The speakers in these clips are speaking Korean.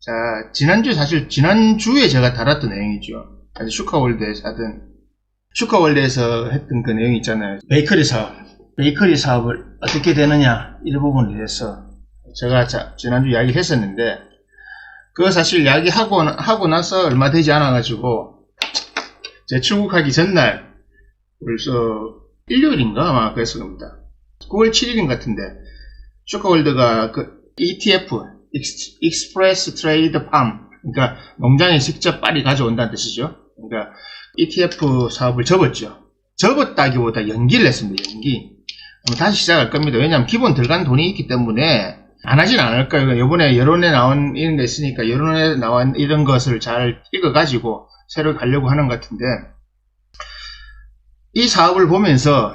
자, 지난주에 제가 다뤘던 내용이죠. 슈카월드에서 했던 그 내용 있잖아요. 베이커리 사업을 어떻게 되느냐, 이 부분에 대해서 제가 지난주 이야기를 했었는데, 그거 사실 이야기하고 나서 얼마 되지 않아가지고, 제 출국하기 전날, 벌써 일요일인가? 아마 그랬을 겁니다. 9월 7일인 같은데, 슈카월드가 그 ETF, 익스프레스 트레이드 팜, 그러니까 농장에 직접 빨리 가져온다는 뜻이죠. 그러니까 ETF 사업을 접었다기보다 연기를 했습니다. 다시 시작할 겁니다. 왜냐하면 기본 들어간 돈이 있기 때문에 안 하진 않을 거예요. 이번에 여론에 나온 이런 게 있으니까 여론에 나온 이런 것을 잘 읽어가지고 새로 가려고 하는 것 같은데, 이 사업을 보면서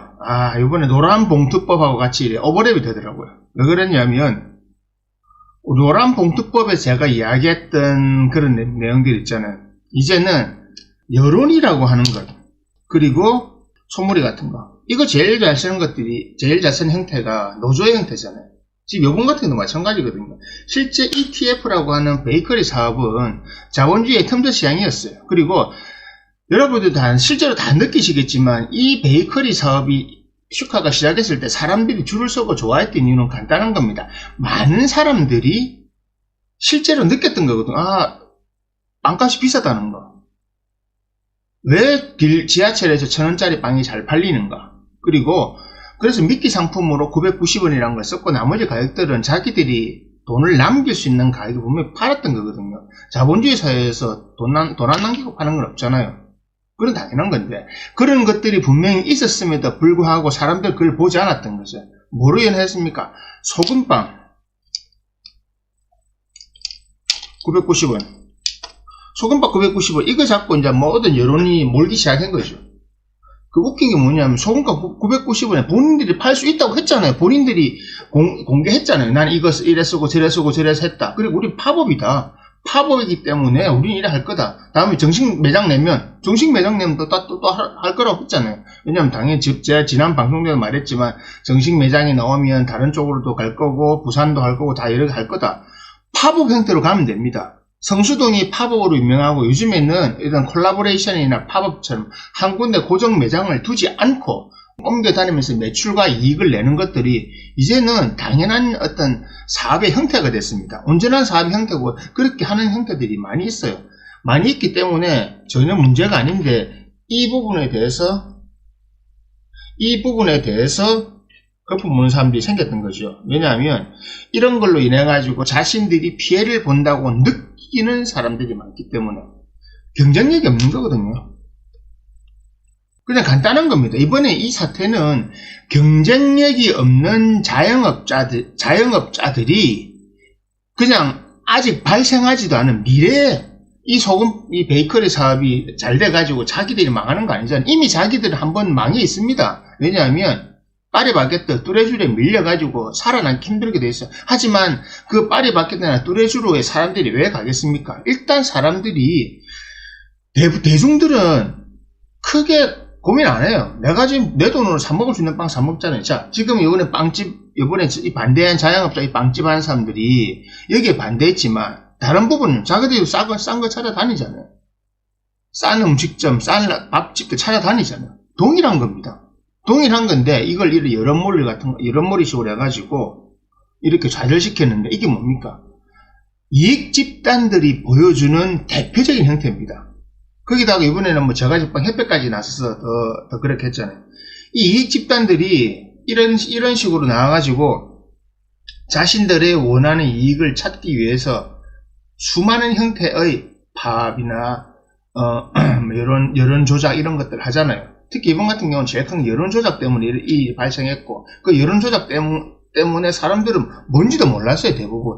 이번에 노란 봉투법하고 같이 오버랩이 되더라고요. 왜 그랬냐면, 노란 봉투법에 제가 이야기했던 그런 내용들 있잖아요. 이제는 여론이라고 하는 것, 그리고 소무리 같은 거, 이거 제일 잘 쓰는 형태가 노조의 형태잖아요. 지금 요번 같은 경우도 마찬가지거든요. 실제 ETF라고 하는 베이커리 사업은 자본주의의 텀저 시장이었어요. 그리고 여러분들도 실제로 다 느끼시겠지만, 이 베이커리 사업이 슈카가 시작했을 때 사람들이 줄을 서고 좋아했던 이유는 간단한 겁니다. 많은 사람들이 실제로 느꼈던 거거든요. 빵값이 비싸다는 거. 왜 지하철에서 1,000원짜리 빵이 잘 팔리는가. 그리고 그래서 미끼 상품으로 990원이라는 걸 썼고, 나머지 가격들은 자기들이 돈을 남길 수 있는 가격을 분명히 팔았던 거거든요. 자본주의 사회에서 돈 안 남기고 파는 건 없잖아요. 그건 당연한 건데, 그런 것들이 분명히 있었음에도 불구하고 사람들 그걸 보지 않았던 거죠. 뭐로 연했습니까? 소금빵 990원, 소금빵 990원, 이거 잡고 이제 모든 여론이 몰기 시작한 거죠. 그 웃긴 게 뭐냐면, 소금빵 990원에 본인들이 팔 수 있다고 했잖아요. 본인들이 공개했잖아요. 난 이거 이래 쓰고 저래 쓰고 저래서 했다. 그리고 우리 팝업이다. 팝업이기 때문에 우리는 이래 할 거다. 다음에 정식 매장 내면 또 할 거라고 했잖아요. 왜냐면 당연히 제가 지난 방송 때도 말했지만, 정식 매장이 나오면 다른 쪽으로도 갈 거고, 부산도 할 거고, 다 이렇게 할 거다. 팝업 형태로 가면 됩니다. 성수동이 팝업으로 유명하고, 요즘에는 이런 콜라보레이션이나 팝업처럼 한 군데 고정 매장을 두지 않고 옮겨 다니면서 매출과 이익을 내는 것들이 이제는 당연한 어떤 사업의 형태가 됐습니다. 온전한 사업의 형태고, 그렇게 하는 형태들이 많이 있어요. 많이 있기 때문에 전혀 문제가 아닌데, 이 부분에 대해서 거품 무는 사람들이 생겼던 거죠. 왜냐하면 이런 걸로 인해 가지고 자신들이 피해를 본다고 느끼는 사람들이 많기 때문에 경쟁력이 없는 거거든요. 그냥 간단한 겁니다. 이번에 이 사태는 경쟁력이 없는 자영업자들이 그냥 아직 발생하지도 않은 미래에 이 베이커리 사업이 잘 돼가지고 자기들이 망하는 거 아니잖아요. 이미 자기들은 한번 망해 있습니다. 왜냐하면 파리바게뜨 뚜레쥬르에 밀려가지고 살아남기 힘들게 돼 있어요. 하지만 그 파리바게뜨나 뚜레쥬르에 사람들이 왜 가겠습니까? 일단 사람들이 대중들은 크게 고민 안 해요. 내가 지금 내 돈으로 사 먹을 수 있는 빵 사 먹잖아요. 자, 지금 이번에 이 반대한 자영업자, 이 빵집 하는 사람들이 여기에 반대했지만, 다른 부분은 자기들이 싼 거 찾아다니잖아요. 싼 음식점, 싼 밥집도 찾아다니잖아요. 동일한 겁니다. 동일한 건데, 이걸 여론몰이식으로 해가지고, 이렇게 좌절시켰는데, 이게 뭡니까? 이익 집단들이 보여주는 대표적인 형태입니다. 거기다가 이번에는 저가지빵 햇볕까지 나서서 더 그렇게 했잖아요. 이 이익 집단들이 이런 식으로 나와가지고 자신들의 원하는 이익을 찾기 위해서 수많은 형태의 파업이나 여론 조작 이런 것들 하잖아요. 특히 이번 같은 경우는 제일 큰 여론 조작 때문에 이 발생했고, 그 여론 조작 때문에 사람들은 뭔지도 몰랐어요. 대부분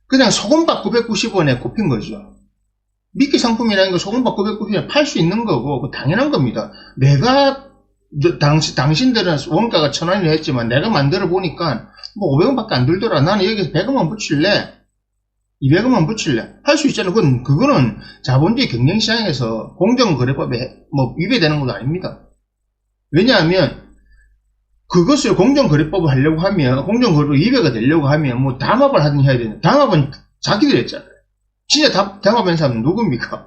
그냥 소금밥 990원에 꼽힌 거죠. 미끼 상품이라는 거 소금밥 990원에 팔 수 있는 거고, 당연한 겁니다. 당신들은 원가가 1,000원이라 했지만, 내가 만들어 보니까 뭐 500원밖에 안 들더라. 나는 여기서 100원만 붙일래, 200원만 붙일래, 할 수 있잖아요. 그거는 자본주의 경쟁시장에서 공정거래법에 위배되는 것도 아닙니다. 왜냐하면 그것을 공정거래법을 하려고 하면, 공정거래법 위배가 되려고 하면 담합을 하든 해야 되는데, 담합은 자기들이 했잖아요. 진짜 당업한 사람은 누굽니까?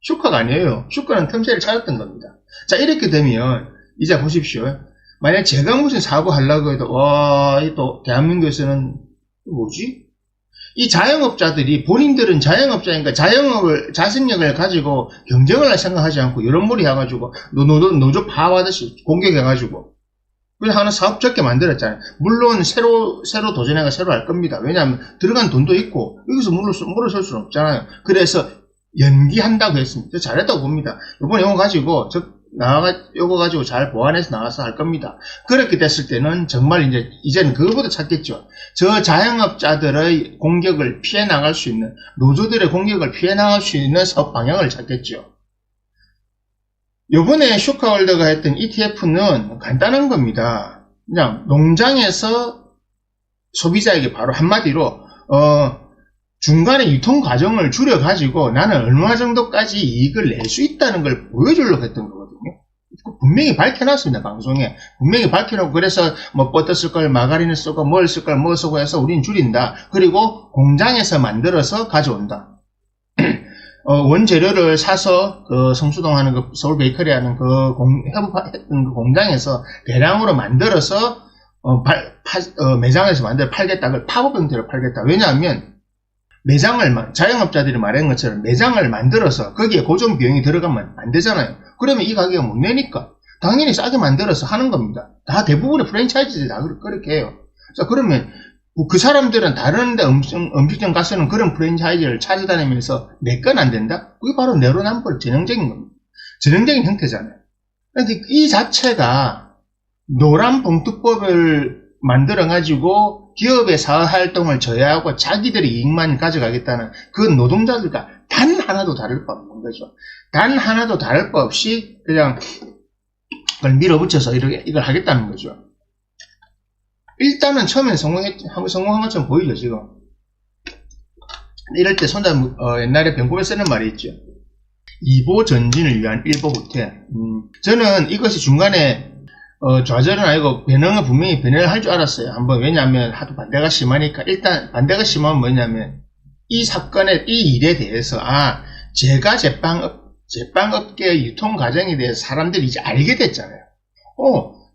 슈카가 아니에요. 슈카는 틈새를 찾았던 겁니다. 자, 이렇게 되면 이제 보십시오. 만약 제가 무슨 사고 하려고 해도 또 대한민국에서는 뭐지? 이 자영업자들이 본인들은 자영업자니까 자생력을 가지고 경쟁을 할 생각하지 않고 여론몰이 해가지고 노조 파업하듯이 공격해가지고 그래서 하나 사업 적게 만들었잖아요. 물론 새로 도전해가 새로 할 겁니다. 왜냐하면 들어간 돈도 있고 여기서 물러설 수는 없잖아요. 그래서 연기한다고 했습니다. 잘했다고 봅니다. 이번에 요거 가지고 잘 보완해서 나와서 할 겁니다. 그렇게 됐을 때는 정말 이제는 그거보다 찾겠죠. 저 자영업자들의 공격을 피해 나갈 수 있는, 노조들의 공격을 피해 나갈 수 있는 사업 방향을 찾겠죠. 요번에 슈카월드가 했던 ETF는 간단한 겁니다. 그냥 농장에서 소비자에게 바로 한마디로, 중간에 유통 과정을 줄여가지고 나는 얼마 정도까지 이익을 낼 수 있다는 걸 보여주려고 했던 거거든요. 분명히 밝혀놨습니다. 방송에. 분명히 밝혀놓고 그래서 버터 쓸 걸 마가린을 쓰고 뭘 쓸 걸 뭐 쓰고 해서 우린 줄인다. 그리고 공장에서 만들어서 가져온다. 원재료를 사서 성수동 하는 서울 베이커리 하는 협업했던 그 공장에서 대량으로 만들어서 매장에서 만들어 팔겠다. 그걸 팝업 형태로 팔겠다. 왜냐하면 자영업자들이 말한 것처럼 매장을 만들어서 거기에 고정 비용이 들어가면 안 되잖아요. 그러면 이 가격을 못 내니까 당연히 싸게 만들어서 하는 겁니다. 다 대부분의 프랜차이즈들이 다 그렇게 해요. 자, 그러면 그 사람들은 다른 데 음식점 가서는 그런 프랜차이즈를 찾아다니면서 내 건 안 된다? 그게 바로 내로남불 전형적인 겁니다. 전형적인 형태잖아요. 그런데 이 자체가 노란봉투법을 만들어가지고 기업의 사활동을 저해하고 자기들의 이익만 가져가겠다는 그 노동자들과 단 하나도 다를 바 없는 거죠. 단 하나도 다를 바 없이 그냥 그걸 밀어붙여서 이걸 하겠다는 거죠. 일단은 처음엔 성공한 것처럼 보이죠, 지금. 이럴 때 옛날에 변고에 쓰는 말이 있죠. 이보 전진을 위한 일보 후퇴. 저는 이것이 중간에 좌절은 아니고 변형은 분명히 변형을 할 줄 알았어요. 왜냐하면 하도 반대가 심하니까. 일단 반대가 심하면 뭐냐면 이 사건의 이 일에 대해서 제가 제빵업계 유통 과정에 대해서 사람들이 이제 알게 됐잖아요.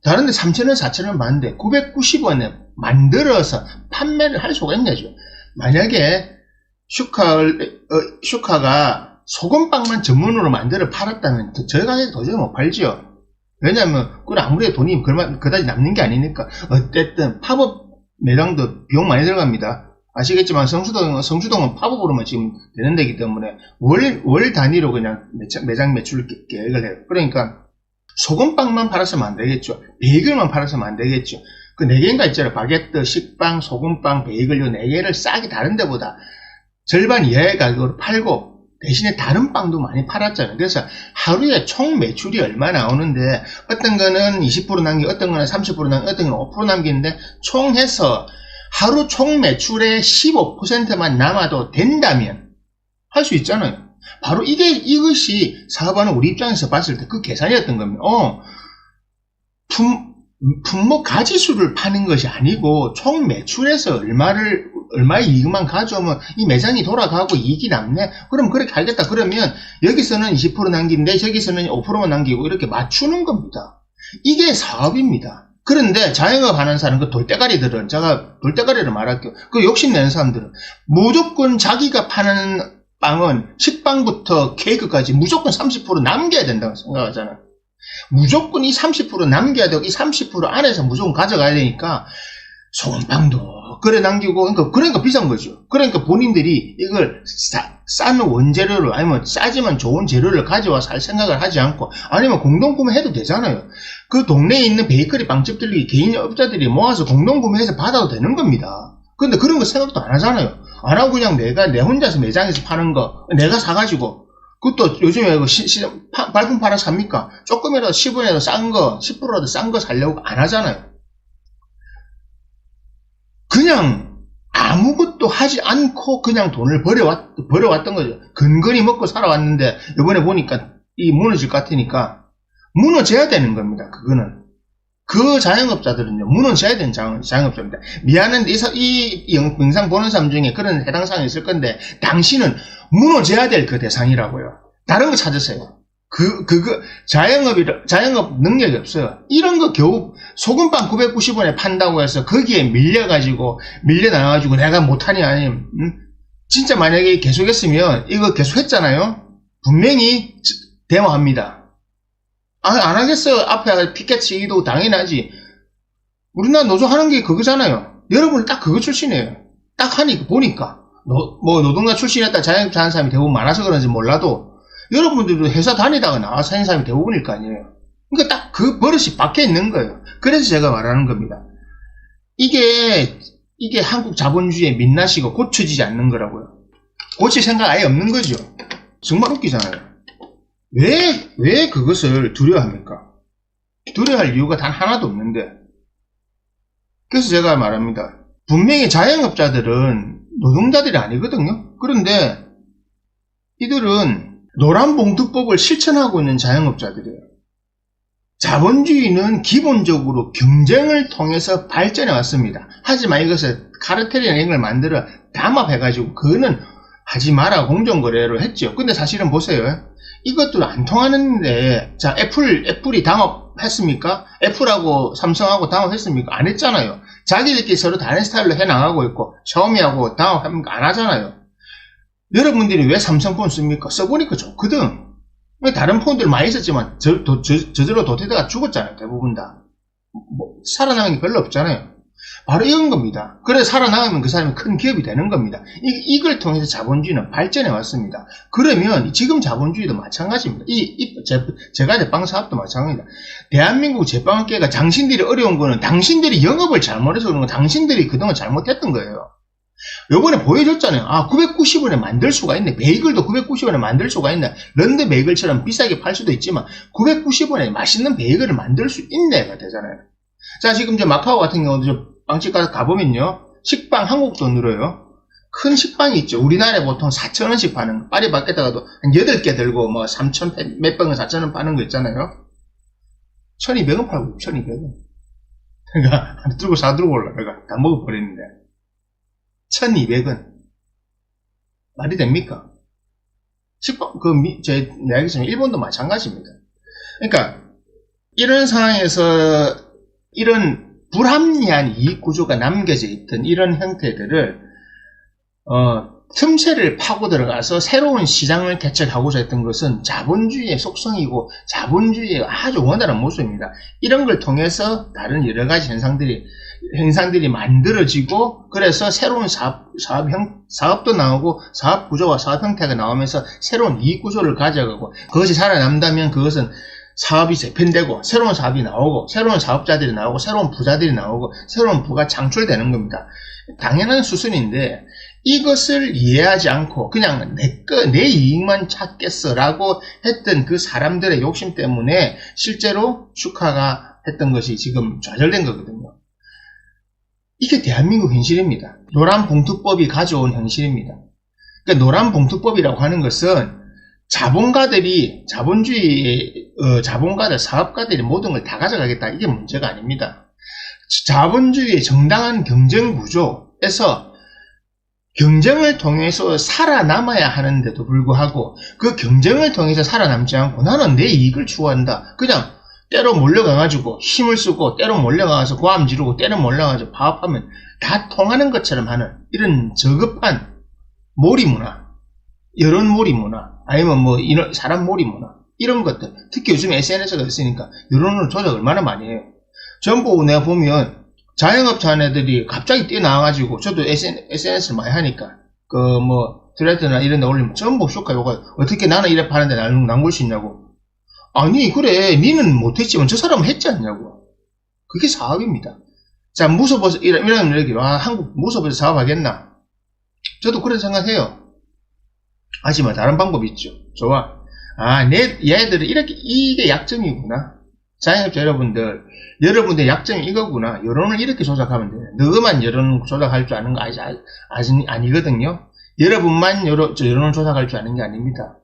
다른데 3,000원, 4,000원 받는데 990원에 만들어서 판매를 할 수가 있냐죠. 만약에 슈카가 소금빵만 전문으로 만들어 팔았다면 저 가격에 도저히 못 팔지요. 왜냐하면 그건 아무리 돈이 그다지 남는 게 아니니까. 어쨌든 팝업 매장도 비용 많이 들어갑니다. 아시겠지만 성수동은 팝업으로만 지금 되는 데이기 때문에 월 단위로 그냥 매장 매출 계획을 해요. 그러니까 소금빵만 팔았으면 안 되겠죠. 베이글만 팔았으면 안 되겠죠. 그 4개인가 있잖아요. 바게트, 식빵, 소금빵, 베이글 요 4개를 싸게 다른 데보다 절반 이하의 가격으로 팔고 대신에 다른 빵도 많이 팔았잖아요. 그래서 하루에 총 매출이 얼마 나오는데 어떤 거는 20% 남기고 어떤 거는 30% 남기고 어떤 거는 5% 남기는데 총 해서 하루 총 매출의 15%만 남아도 된다면 할 수 있잖아요. 바로 이것이 사업하는 우리 입장에서 봤을 때 그 계산이었던 겁니다. 품목 가지수를 파는 것이 아니고 총 매출에서 얼마의 이익만 가져오면 이 매장이 돌아가고 이익이 남네? 그럼 그렇게 하겠다. 그러면 여기서는 20% 남기는데 저기서는 5%만 남기고 이렇게 맞추는 겁니다. 이게 사업입니다. 그런데 자영업 하는 사람, 돌대가리들은, 제가 돌대가리를 말할게요. 그 욕심내는 사람들은 무조건 자기가 파는 빵은 식빵부터 케이크까지 무조건 30% 남겨야 된다고 생각하잖아요. 무조건 이 30% 남겨야 되고 이 30% 안에서 무조건 가져가야 되니까 소금빵도 그래 남기고 그러니까 비싼 거죠. 그러니까 본인들이 이걸 싼 원재료를 아니면 싸지만 좋은 재료를 가져와서 할 생각을 하지 않고 아니면 공동구매해도 되잖아요. 그 동네에 있는 베이커리 빵집들이 개인업자들이 모아서 공동구매해서 받아도 되는 겁니다. 근데 그런 거 생각도 안 하잖아요. 안 하고 그냥 내 혼자서 매장에서 파는 거 내가 사가지고 그것도 요즘에 발품 팔아 삽니까? 조금이라도 10원이라도 싼 거, 10%라도 싼 거 사려고 안 하잖아요. 그냥 아무것도 하지 않고 그냥 돈을 버려왔던 거죠. 근근히 먹고 살아왔는데 이번에 보니까 이 무너질 것 같으니까 무너져야 되는 겁니다. 그거는. 그 자영업자들은요, 무너져야 되는 자영업자입니다. 미안한데, 이 영상 보는 사람 중에 그런 해당 사항이 있을 건데, 당신은 무너져야 될 그 대상이라고요. 다른 거 찾으세요. 자영업 능력이 없어요. 이런 거 겨우 소금빵 990원에 판다고 해서 거기에 밀려나가지고 내가 못하니 아니면, 진짜 만약에 계속했으면, 이거 계속했잖아요? 분명히 대화합니다. 안 하겠어요. 앞에 피켓 치기도 당연하지. 우리나라 노조 하는 게 그거잖아요. 여러분 딱 그거 출신이에요. 딱 하니까 보니까 노동자 출신이었다 자영업자 하는 사람이 대부분 많아서 그런지 몰라도 여러분들도 회사 다니다가 나와서 하는 사람이 대부분일 거 아니에요. 그러니까 딱 그 버릇이 밖에 있는 거예요. 그래서 제가 말하는 겁니다. 이게 한국 자본주의의 민낯이고 고쳐지지 않는 거라고요. 고칠 생각 아예 없는 거죠. 정말 웃기잖아요. 왜 그것을 두려워합니까? 두려워할 이유가 단 하나도 없는데. 그래서 제가 말합니다. 분명히 자영업자들은 노동자들이 아니거든요. 그런데 이들은 노란봉투법을 실천하고 있는 자영업자들이에요. 자본주의는 기본적으로 경쟁을 통해서 발전해 왔습니다. 하지만 이것을 카르텔이나 이런 걸 만들어 담합해가지고 그거는 하지 마라 공정거래로 했죠. 근데 사실은 보세요. 이것도 안 통하는데, 자, 애플이 담합했습니까? 애플하고 삼성하고 담합했습니까? 안 했잖아요. 자기들끼리 서로 다른 스타일로 해나가고 있고, 샤오미하고 담합합니까? 안 하잖아요. 여러분들이 왜 삼성폰 씁니까? 써보니까 좋거든. 다른 폰들 많이 썼지만, 저절로 도태다가 죽었잖아요. 대부분 다. 살아남은 게 별로 없잖아요. 바로 이건 겁니다. 그래 살아나가면 그 사람이 큰 기업이 되는 겁니다. 이걸 통해서 자본주의는 발전해 왔습니다. 그러면 지금 자본주의도 마찬가지입니다. 제가 제빵 사업도 마찬가지입니다. 대한민국 제빵업계가 당신들이 어려운 거는 당신들이 영업을 잘못해서 그런 거 당신들이 그동안 잘못했던 거예요. 요번에 보여줬잖아요. 990원에 만들 수가 있네. 베이글도 990원에 만들 수가 있네. 런드 베이글처럼 비싸게 팔 수도 있지만 990원에 맛있는 베이글을 만들 수 있네가 되잖아요. 자, 지금 마카오 같은 경우도 빵집 가보면요. 식빵 한국 돈으로요. 큰 식빵이 있죠. 우리나라에 보통 4,000원씩 파는 거. 파리바게트가도 한 8개 들고 3,000 몇 병은 4,000원 파는 거 있잖아요. 1,200원 팔고 1,200원. 그러니까 들고 사들고 올라가. 다 먹어버리는데. 1,200원. 말이 됩니까? 식빵, 제 이야기처럼 일본도 마찬가지입니다. 그러니까 이런 상황에서 이런 불합리한 이익 구조가 남겨져 있던 이런 형태들을 틈새를 파고 들어가서 새로운 시장을 개척하고자 했던 것은 자본주의의 속성이고 자본주의의 아주 원활한 모습입니다. 이런 걸 통해서 다른 여러 가지 현상들이 만들어지고 그래서 새로운 사업도 나오고 사업 구조와 사업 형태가 나오면서 새로운 이익 구조를 가져가고 그것이 살아남다면 그것은 사업이 재편되고 새로운 사업이 나오고 새로운 사업자들이 나오고 새로운 부자들이 나오고 새로운 부가 창출되는 겁니다. 당연한 수순인데 이것을 이해하지 않고 그냥 내 이익만 찾겠어 라고 했던 그 사람들의 욕심 때문에 실제로 주가가 했던 것이 지금 좌절된 거거든요. 이게 대한민국 현실입니다. 노란봉투법이 가져온 현실입니다. 그러니까 노란봉투법이라고 하는 것은 자본가들, 사업가들이 모든 걸 다 가져가겠다. 이게 문제가 아닙니다. 자본주의의 정당한 경쟁 구조에서 경쟁을 통해서 살아남아야 하는데도 불구하고 그 경쟁을 통해서 살아남지 않고 나는 내 이익을 추구한다. 그냥 때로 몰려가가지고 힘을 쓰고 때로 몰려가서 고함 지르고 때로 몰려가서 파업하면 다 통하는 것처럼 하는 이런 저급한 몰이문화, 여론 몰이문화, 아니면 사람 몰이문화 이런 것들, 특히 요즘 SNS가 있으니까 여론을 조작 얼마나 많이 해요. 전부 내가 보면 자영업자 애들이 갑자기 뛰어나와가지고 저도 SNS를 많이 하니까 트레드나 이런 데 올리면 전부 쇼카 요가 어떻게 나는 이래 파는데 남길 수 있냐고. 아니 그래 니는 못했지만 저 사람은 했지 않냐고. 그게 사업입니다. 자 무소버스 이런 얘기로 한국 무소버스 사업하겠나. 저도 그런 생각해요. 하지만 다른 방법이 있죠. 좋아. 얘들은 이게 약점이구나. 자영업자 여러분들 약점이 이거구나. 여론을 이렇게 조작하면 돼. 너만 여론 조작할 줄 아는 거 아니거든요. 여러분만 여론을 조작할 줄 아는 게 아닙니다.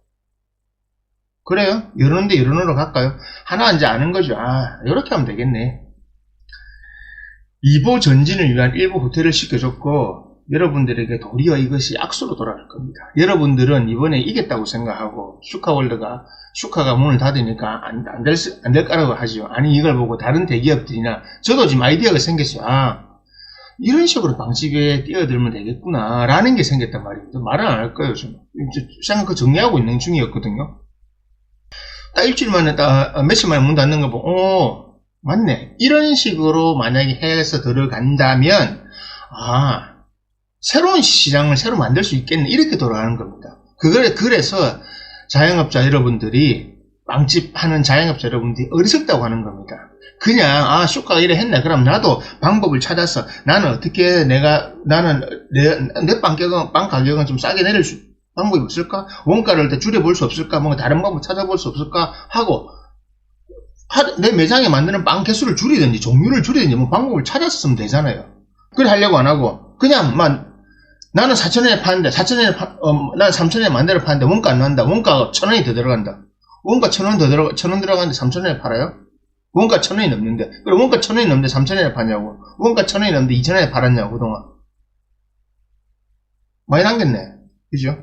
그래요? 여론인데 여론으로 갈까요? 하나 이제 아는 거죠. 이렇게 하면 되겠네. 2보 전진을 위한 일부 후퇴를 시켜줬고 여러분들에게 도리어 이것이 악수로 돌아갈 겁니다. 여러분들은 이번에 이겼다고 생각하고 슈카가 문을 닫으니까 안 될 거라고 하죠. 아니 이걸 보고 다른 대기업들이나 저도 지금 아이디어가 생겼어요. 아 이런 식으로 방집에 뛰어들면 되겠구나 라는 게 생겼단 말입니다. 말은 안 할 거예요. 지금 생각 정리하고 있는 중이었거든요. 딱 일주일 만에 며칠 만에 문 닫는 거 보고 맞네. 이런 식으로 만약에 해서 들어간다면 새로운 시장을 새로 만들 수 있겠네. 이렇게 돌아가는 겁니다. 그래서 자영업자 여러분들이 빵집하는 자영업자 여러분들이 어리석다고 하는 겁니다. 그냥 슈카가 이래 했네. 그럼 나도 방법을 찾아서 나는 어떻게 내 빵 가격은 좀 싸게 내릴 수 방법이 없을까? 원가를 더 줄여볼 수 없을까? 뭔가 다른 방법 찾아볼 수 없을까? 하고 내 매장에 만드는 빵 개수를 줄이든지 종류를 줄이든지 뭐 방법을 찾았으면 되잖아요. 그래 하려고 안 하고 그냥 나는 4,000원에 파는데 나는 3,000원에 만들어 파는데 원가 안 나온다. 원가가 1,000원이 더 들어간다. 원가 1,000원 들어가는데 3,000원에 팔아요? 원가 1,000원이 넘는데. 그래 원가 1,000원이 넘는데 3,000원에 파냐고. 원가 1,000원이 넘는데 2,000원에 팔았냐고 그동안. 많이 남겼네. 그죠?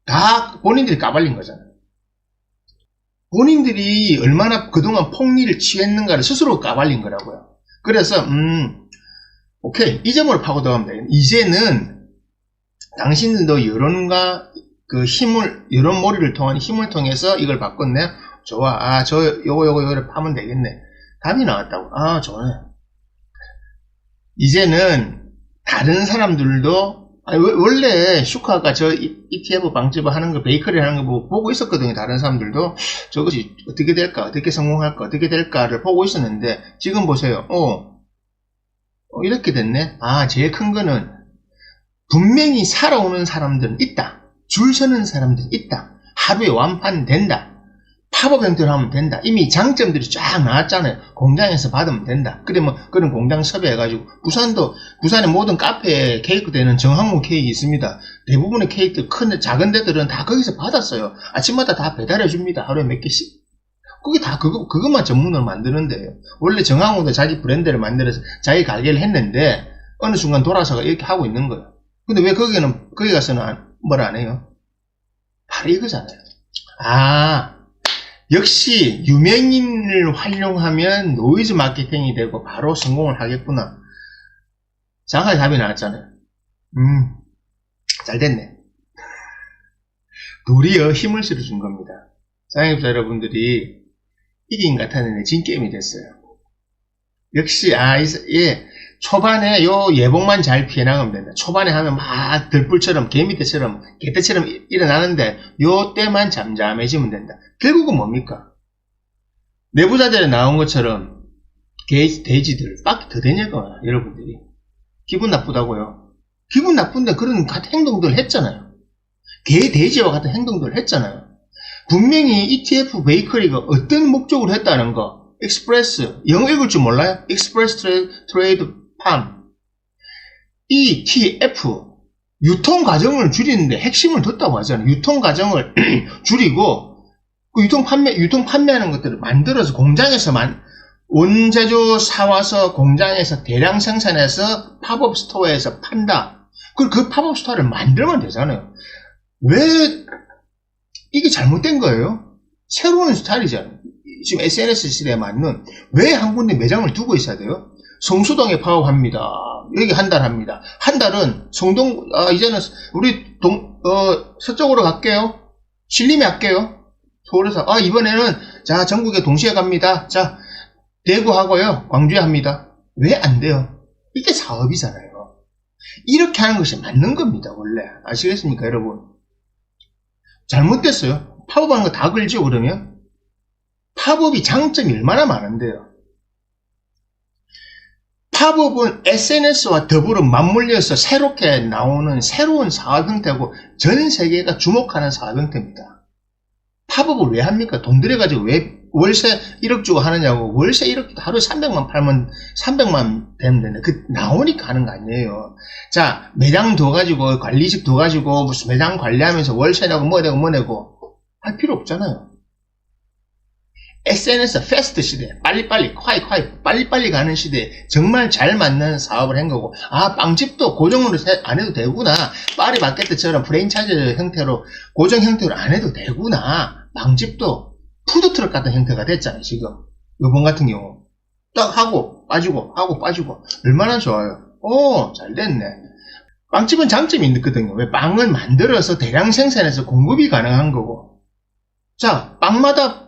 다 본인들이 까발린 거잖아요. 본인들이 얼마나 그동안 폭리를 취했는가를 스스로 까발린 거라고요. 그래서 오케이 이 점으로 파고 들어가면 돼요. 이제는 당신들도 여론과 여론몰이를 통한 힘을 통해서 이걸 바꿨네. 좋아. 요거를 파면 되겠네. 답이 나왔다고. 좋네. 이제는 다른 사람들도 원래 슈카가 저 ETF 방집을 하는 거, 베이커리 하는 거 보고 있었거든요. 다른 사람들도 저것이 어떻게 될까, 어떻게 성공할까, 어떻게 될까를 보고 있었는데 지금 보세요. 이렇게 됐네. 제일 큰 거는 분명히 살아오는 사람들은 있다. 줄 서는 사람들이 있다. 하루에 완판된다. 팝업 형태로 하면 된다. 이미 장점들이 쫙 나왔잖아요. 공장에서 받으면 된다. 그러면 그런 공장 섭외해가지고 부산의 모든 카페에 케이크 되는 정항모 케이크 있습니다. 대부분의 케이크 작은 데들은 다 거기서 받았어요. 아침마다 다 배달해 줍니다. 하루에 몇 개씩. 그게 다 그것만 전문으로 만드는데요. 원래 정항모도 자기 브랜드를 만들어서 자기 가게를 했는데 어느 순간 돌아서가 이렇게 하고 있는 거예요. 근데 왜 거기 가서는 뭘 안 해요? 바로 이거잖아요. 역시 유명인을 활용하면 노이즈 마케팅이 되고 바로 성공을 하겠구나. 정확하게 답이 나왔잖아요. 잘 됐네. 도리어 힘을 실어준 겁니다. 자영업자 여러분들이 이긴 같았는데 진게임이 됐어요. 역시 초반에 요 예복만 잘 피해나가면 된다. 초반에 하면 막 들불처럼 개미떼처럼 개떼처럼 일어나는데 요 때만 잠잠해지면 된다. 결국은 뭡니까? 내부자들에 나온 것처럼 돼지들 빡 더 되냐고 여러분들이. 기분 나쁘다고요. 기분 나쁜데 그런 같은 행동들을 했잖아요. 돼지와 같은 행동들을 했잖아요. 분명히 ETF 베이커리가 어떤 목적으로 했다는 거. 익스프레스 영어 읽을 줄 몰라요? 익스프레스 트레이드 팜 ETF 유통 과정을 줄이는데 핵심을 뒀다고 하잖아요. 유통 과정을 줄이고 그 유통 판매하는 것들을 만들어서 공장에서 원재료 사와서 공장에서 대량 생산해서 팝업 스토어에서 판다. 그 팝업 스토어를 만들면 되잖아요. 왜 이게 잘못된 거예요? 새로운 스타일이잖아요. 지금 SNS 시대에 맞는 왜 한 군데 매장을 두고 있어야 돼요? 성수동에 파업합니다. 여기 한 달 합니다. 한 달은 성동 이제는 우리 서쪽으로 갈게요. 신림에 할게요. 서울에서 이번에는 자 전국에 동시에 갑니다. 자 대구 하고요. 광주에 합니다. 왜 안 돼요? 이게 사업이잖아요. 이렇게 하는 것이 맞는 겁니다. 원래 아시겠습니까 여러분? 잘못됐어요. 팝업하는 거 다 걸죠 그러면? 팝업이 장점이 얼마나 많은데요. 팝업은 SNS와 더불어 맞물려서 새롭게 나오는 새로운 사업 형태고 전 세계가 주목하는 사업 형태입니다. 팝업을 왜 합니까? 돈 들여가지고 왜 월세 1억 주고 하느냐고. 월세 1억 하루 300만 팔면 300만 되면 되는데 나오니까 하는 거 아니에요. 자 매장 둬가지고 관리직 둬가지고 무슨 매장 관리하면서 월세 내고 뭐 내고 할 필요 없잖아요. SNS 패스트 시대, 빨리빨리, 콰이, 빨리빨리 가는 시대에 정말 잘 맞는 사업을 한 거고, 아, 빵집도 고정으로 안 해도 되구나. 파리마켓처럼 프랜차이즈 형태로, 고정 형태로 안 해도 되구나. 빵집도 푸드트럭 같은 형태가 됐잖아요, 지금. 이번 같은 경우. 딱 하고, 빠지고, 하고, 빠지고. 얼마나 좋아요. 오, 잘 됐네. 빵집은 장점이 있거든요. 왜 빵을 만들어서 대량 생산해서 공급이 가능한 거고. 자, 빵마다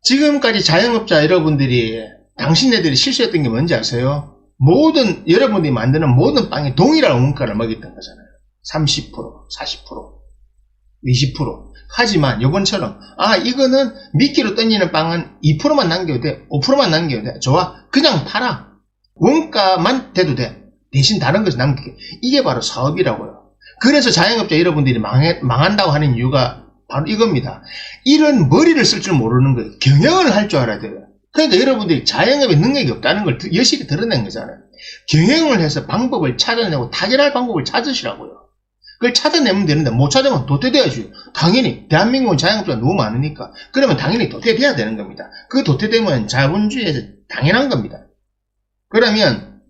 지금까지 자영업자 여러분들이 당신네들이 실수했던 게 뭔지 아세요? 여러분들이 만드는 모든 빵에 동일한 원가를 먹였던 거잖아요. 30%, 40%, 20%. 하지만 요번처럼 이거는 미끼로 던지는 빵은 2%만 남겨도 돼. 5%만 남겨도 돼. 좋아. 그냥 팔아. 원가만 돼도 돼. 대신 다른 것을 남기게. 이게 바로 사업이라고요. 그래서 자영업자 여러분들이 망한다고 하는 이유가 바로 이겁니다. 이런 머리를 쓸 줄 모르는 거예요. 경영을 할 줄 알아야 돼요. 그러니까 여러분들이 자영업에 능력이 없다는 걸 여실히 드러낸 거잖아요. 경영을 해서 방법을 찾아내고 타결할 방법을 찾으시라고요. 그걸 찾아내면 되는데 못 찾으면 도태돼야죠. 당연히 대한민국은 자영업자가 너무 많으니까 그러면 당연히 도태돼야 되는 겁니다. 그 도태되면 자본주의에서 당연한 겁니다. 그러면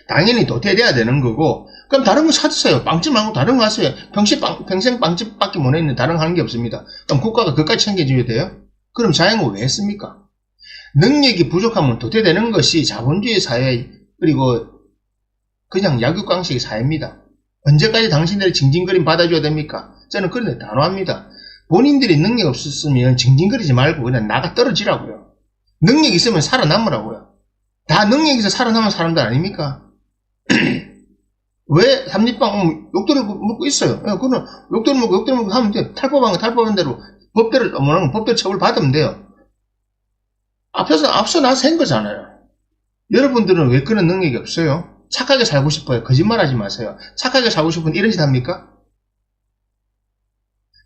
당연히 도태돼야 되는 거고 그럼 다른 거 찾으세요. 빵집 말고 다른 거 하세요. 평생 빵집밖에 못 했는데 다른 거 하는 게 없습니다. 그럼 국가가 그까지 챙겨줘야 돼요? 그럼 자영업 왜 했습니까? 능력이 부족하면 도태되는 것이 자본주의 사회 그리고 그냥 약육강식의 사회입니다. 언제까지 당신들이 징징거림 받아줘야 됩니까? 저는 그런데 단호합니다. 본인들이 능력 없었으면 징징거리지 말고 그냥 나가 떨어지라고요. 능력 있으면 살아남으라고요. 다 능력 있어 살아남은 사람들 아닙니까? 왜 삼립빵 욕들을 먹고 있어요? 그거는 욕들 먹고 하면 돼요. 탈법한 거 탈법한 대로 법대로 처벌 받으면 돼요. 앞서 나서 한 거잖아요. 여러분들은 왜 그런 능력이 없어요? 착하게 살고 싶어요. 거짓말 하지 마세요. 착하게 살고 싶은 이런 짓 합니까?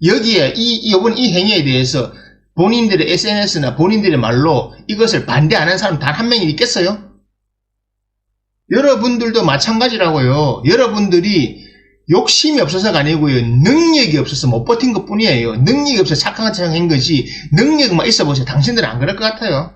여기에 이번 이 행위에 대해서 본인들의 SNS나 본인들의 말로 이것을 반대 안 한 사람 단 한 명이 있겠어요? 여러분들도 마찬가지라고요. 여러분들이 욕심이 없어서가 아니고요. 능력이 없어서 못 버틴 것 뿐이에요. 능력이 없어서 착한 척 한 거지 능력만 있어 보세요. 당신들은 안 그럴 것 같아요.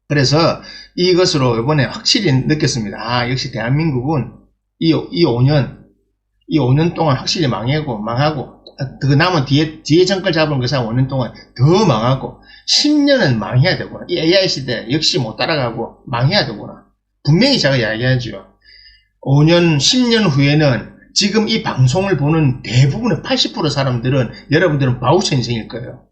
그래서 이것으로 이번에 확실히 느꼈습니다. 역시 대한민국은 이 5년 동안 확실히 망하고 그 남은 뒤에 정권 잡은 그 사람 5년 동안 더 망하고 10년은 망해야 되구나. 이 AI 시대 역시 못 따라가고 망해야 되구나. 분명히 제가 이야기하죠. 5년, 10년 후에는 지금 이 방송을 보는 대부분의 80% 사람들은 여러분들은 바우처 인생일 거예요.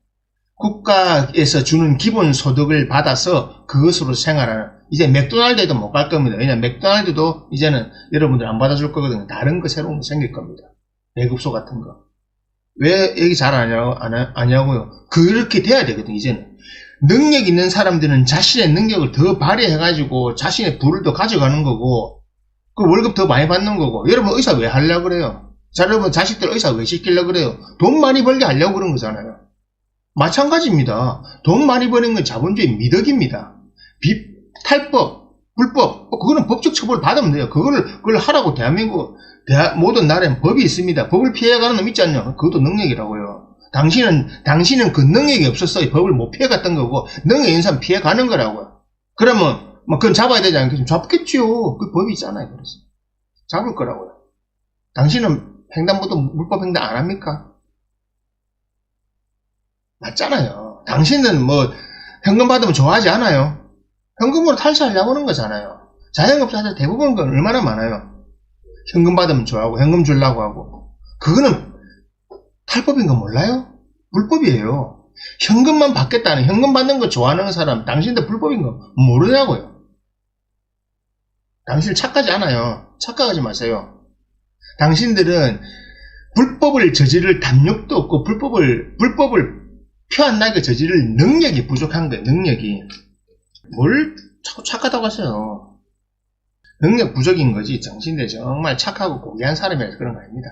국가에서 주는 기본소득을 받아서 그것으로 생활하는 이제 맥도날드에도 못 갈 겁니다. 왜냐하면 맥도날드도 이제는 여러분들 안 받아줄 거거든요. 다른 거 새로운 거 생길 겁니다. 배급소 같은 거. 왜 얘기 잘 아냐고요? 그렇게 돼야 되거든요. 이제는. 능력 있는 사람들은 자신의 능력을 더 발휘해가지고 자신의 부를 더 가져가는 거고 그 월급 더 많이 받는 거고 여러분 의사 왜 하려고 그래요? 자, 여러분 자식들 의사 왜 시키려고 그래요? 돈 많이 벌게 하려고 그런 거잖아요. 마찬가지입니다. 돈 많이 버는 건 자본주의 미덕입니다. 탈법, 불법, 그거는 법적 처벌을 받으면 돼요. 그걸 하라고 대한민국, 모든 나라엔 법이 있습니다. 법을 피해가는 놈 있지 않냐? 그것도 능력이라고요. 당신은 그 능력이 없었어. 법을 못 피해갔던 거고, 능력 있는 사람 피해가는 거라고요. 그러면, 그건 잡아야 되지 않겠어요? 잡겠지요. 그 법이 있잖아요. 그래서. 잡을 거라고요. 당신은 횡단보도 물법 횡단 안 합니까? 맞잖아요. 당신은 현금 받으면 좋아하지 않아요? 현금으로 탈세하려고 하는 거잖아요. 자영업자들 대부분 건 얼마나 많아요. 현금 받으면 좋아하고, 현금 주려고 하고. 그거는 탈법인 거 몰라요? 불법이에요. 현금만 받겠다는, 현금 받는 거 좋아하는 사람, 당신들 불법인 거 모르냐고요. 당신 착하지 않아요. 착각하지 마세요. 당신들은 불법을 저지를 담력도 없고, 불법을 표한나게 저지를 능력이 부족한 거예요. 능력이. 뭘 자꾸 착하다고 하세요. 능력 부족인 거지 당신들 정말 착하고 고귀한 사람이라서 그런 거 아닙니다.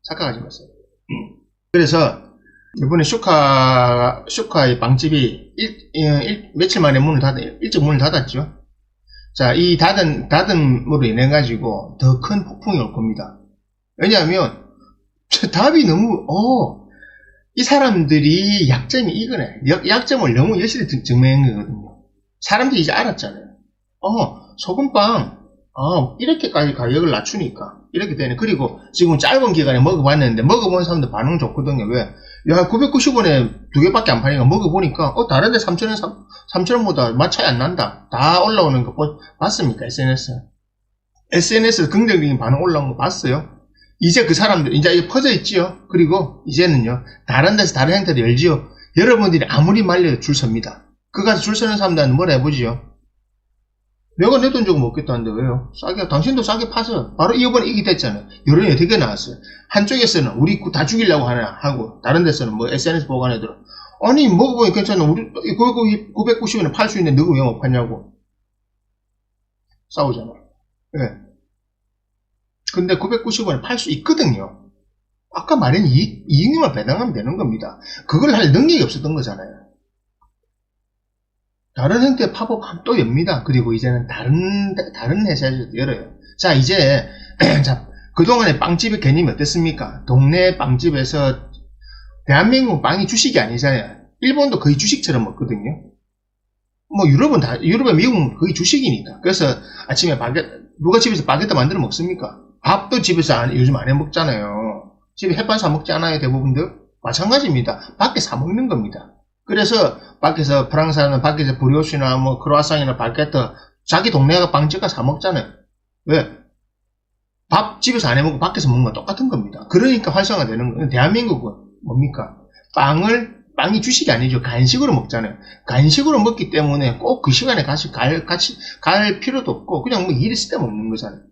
착각하지 마세요. 그래서 이번에 슈카의 빵집이 며칠 만에 일찍 문을 닫았죠. 자, 이 닫음으로 인해 가지고 더 큰 폭풍이 올 겁니다. 왜냐하면 답이 너무 이 사람들이 약점이 이거네. 약점을 너무 여실히 증명한 거거든요. 사람들이 이제 알았잖아요. 소금빵, 이렇게까지 가격을 낮추니까 이렇게 되네. 그리고 지금 짧은 기간에 먹어봤는데 먹어본 사람들 반응 좋거든요. 왜? 야, 990원에 두 개밖에 안 파니까 먹어보니까 다른데 3,000원, 3,000원보다 맛 차이 안 난다. 다 올라오는 거 봤습니까? SNS에 긍정적인 반응 올라온 거 봤어요? 이제 그 사람들 이제 이게 퍼져 있지요. 그리고 이제는요, 다른 데서 다른 형태로 열지요. 여러분들이 아무리 말려도 줄 섭니다. 그 가서 줄 서는 사람들한테 뭐라 해보지요? 내가 내 돈 주고 먹겠다는데 왜요? 싸게, 당신도 싸게 파서 바로 이번에 이게 됐잖아요. 여론이 되게 나왔어요. 한쪽에서는 우리 다 죽이려고 하고 다른 데서는 뭐 SNS 보관 애들은 아니 먹어보니 괜찮아. 우리 990원에 팔 수 있는데 너가 왜 못 파냐고 싸우잖아. 예. 근데 990원에 팔 수 있거든요. 아까 말한 이익률만 배당하면 되는 겁니다. 그걸 할 능력이 없었던 거잖아요. 다른 형태의 팝업하면 또 엽니다. 그리고 이제는 다른 회사에서도 열어요. 자, 이제, 자, 그동안의 빵집의 개념이 어땠습니까? 동네 빵집에서, 대한민국 빵이 주식이 아니잖아요. 일본도 거의 주식처럼 먹거든요. 뭐, 유럽에 미국은 거의 주식이니까. 그래서 아침에 누가 집에서 바게트 만들어 먹습니까? 밥도 집에서 요즘 안 해 먹잖아요. 집에 햇반 사 먹지 않아요, 대부분들? 마찬가지입니다. 밖에 사 먹는 겁니다. 그래서 밖에서 프랑스는 밖에서 브리오시나 뭐 크로아상이나 바게트 자기 동네가 빵집가 사 먹잖아요. 왜? 밥 집에서 안 해먹고 밖에서 먹는 건 똑같은 겁니다. 그러니까 활성화되는 거예요. 대한민국은 뭡니까? 빵이 주식이 아니죠. 간식으로 먹잖아요. 간식으로 먹기 때문에 꼭 그 시간에 같이 갈 필요도 없고 그냥 뭐 일 있을 때 먹는 거잖아요.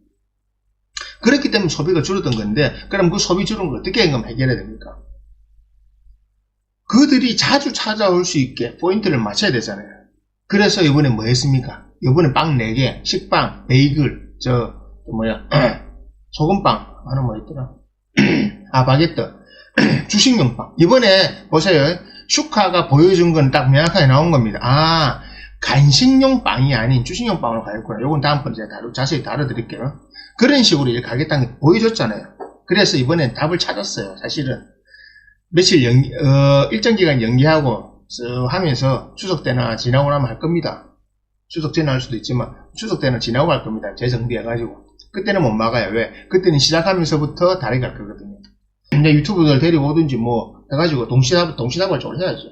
그렇기 때문에 소비가 줄었던 건데 그럼 그 소비 줄은 걸 어떻게 해결해야 됩니까? 그들이 자주 찾아올 수 있게 포인트를 맞춰야 되잖아요. 그래서 이번에 뭐 했습니까? 이번에 빵 4개, 식빵, 베이글, 소금빵, 하나 뭐 있더라? 바게트, 주식용 빵. 이번에 보세요. 슈카가 보여준 건 딱 명확하게 나온 겁니다. 간식용 빵이 아닌 주식용 빵으로 가겠구나. 요건 다음번에 제가 자세히 다뤄드릴게요. 그런 식으로 이렇게 가겠다는 게 보여줬잖아요. 그래서 이번엔 답을 찾았어요. 사실은. 며칠 일정 기간 연기하고 하면서 추석 때나 지나고 나면 할 겁니다. 추석 전에 할 수도 있지만 추석 때는 지나고 할 겁니다. 재정비해가지고. 그때는 못 막아요. 왜? 그때는 시작하면서부터 다르게 할 거거든요. 근데 유튜브들 데리고 오든지 뭐 해가지고 동시다발적으로 해야죠.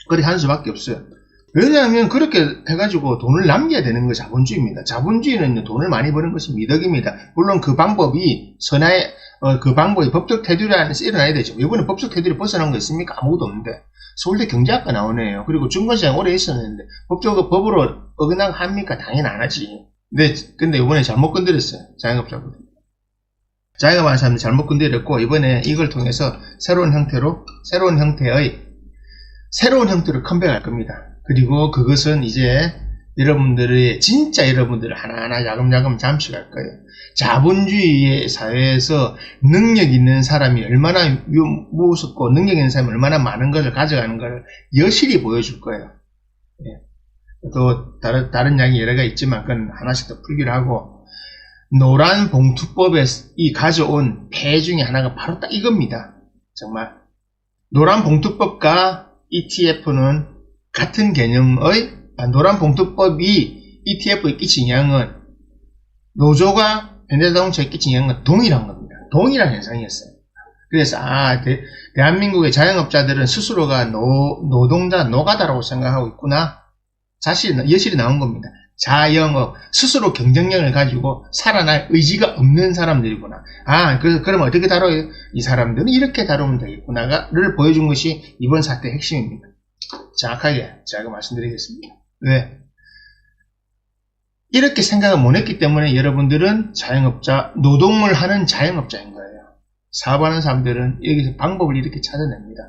그렇게 하는 수밖에 없어요. 왜냐하면 그렇게 해가지고 돈을 남겨야 되는 거 자본주의입니다. 자본주의는 돈을 많이 버는 것이 미덕입니다. 물론 그 방법이 그 방법이 법적 테두리 안에서 일어나야 되죠. 이번에 법적 테두리 벗어난 거 있습니까? 아무것도 없는데. 서울대 경제학과 나오네요. 그리고 증권시장 오래 있었는데 법으로 어긋나고 합니까? 당연히 안 하지. 근데 이번에 잘못 건드렸어요. 자영업자분들. 자영업하는 사람들 잘못 건드렸고 이번에 이걸 통해서 새로운 형태로 컴백할 겁니다. 그리고 그것은 이제 진짜 여러분들을 하나하나 야금야금 잠식할 거예요. 자본주의 사회에서 능력 있는 사람이 얼마나 무섭고 능력 있는 사람이 얼마나 많은 것을 가져가는 걸 여실히 보여줄 거예요. 예. 또 다른 이야기 여러 가지 있지만 그건 하나씩 더 풀기로 하고 노란 봉투법에 이 가져온 폐 중에 하나가 바로 딱 이겁니다. 정말 노란 봉투법과 ETF는 같은 개념의 노란 봉투법이 ETF에 끼친 영향은 노조가 현대자동차에 끼친 영향은 동일한 겁니다. 동일한 현상이었어요. 그래서 대한민국의 자영업자들은 스스로가 노가다라고 생각하고 있구나. 여실히 나온 겁니다. 자영업, 스스로 경쟁력을 가지고 살아날 의지가 없는 사람들이구나. 그러면 어떻게 다뤄요? 이 사람들은 이렇게 다루면 되겠구나를 보여준 것이 이번 사태의 핵심입니다. 정확하게 제가 말씀드리겠습니다. 왜? 이렇게 생각을 못 했기 때문에 여러분들은 노동을 하는 자영업자인 거예요. 사업하는 사람들은 여기서 방법을 이렇게 찾아냅니다.